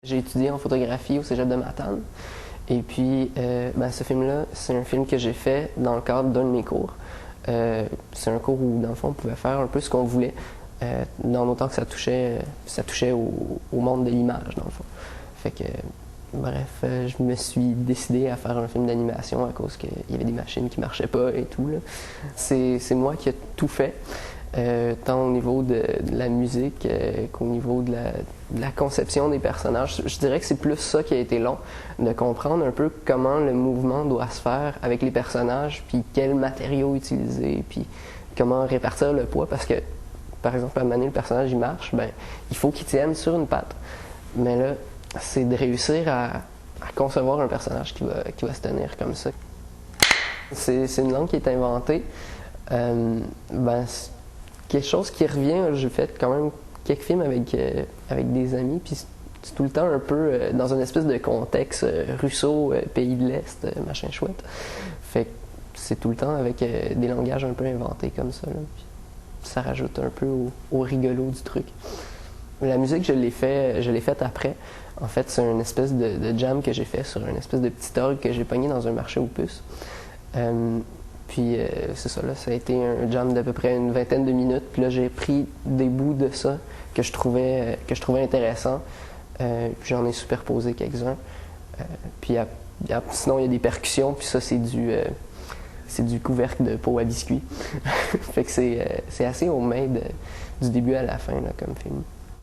J'ai étudié en photographie au Cégep de Matane. Et puis, ce film-là, c'est un film que j'ai fait dans le cadre d'un de mes cours. C'est un cours où, dans le fond, on pouvait faire un peu ce qu'on voulait, dans autant que ça touchait au monde de l'image, dans le fond. Fait que, bref, je me suis décidé à faire un film d'animation à cause qu'il y avait des machines qui marchaient pas et tout, là. C'est moi qui ai tout fait. Tant au niveau de la musique qu'au niveau de la conception des personnages. Je dirais que c'est plus ça qui a été long, de comprendre un peu comment le mouvement doit se faire avec les personnages, puis quels matériaux utiliser, puis comment répartir le poids, parce que, par exemple, à un moment donné, le personnage, il marche, il faut qu'il tienne sur une patte. Mais là, c'est de réussir à concevoir un personnage qui va se tenir comme ça. C'est une langue qui est inventée. Quelque chose qui revient, j'ai fait quand même quelques films avec des amis, puis c'est tout le temps un peu dans une espèce de contexte russo, pays de l'Est, machin chouette. Fait que c'est tout le temps avec des langages un peu inventés comme ça, là. Puis ça rajoute un peu au rigolo du truc. La musique, je l'ai faite après. En fait, c'est une espèce de jam que j'ai fait sur une espèce de petit orgue que j'ai pogné dans un marché aux puces. Puis c'est ça, là, ça a été un jam d'à peu près une vingtaine de minutes. Puis là, j'ai pris des bouts de ça que je trouvais intéressants. Puis j'en ai superposé quelques-uns. Sinon, il y a des percussions, puis ça, c'est du couvercle de pot à biscuits. Fait que c'est assez homemade du début à la fin, là, comme film.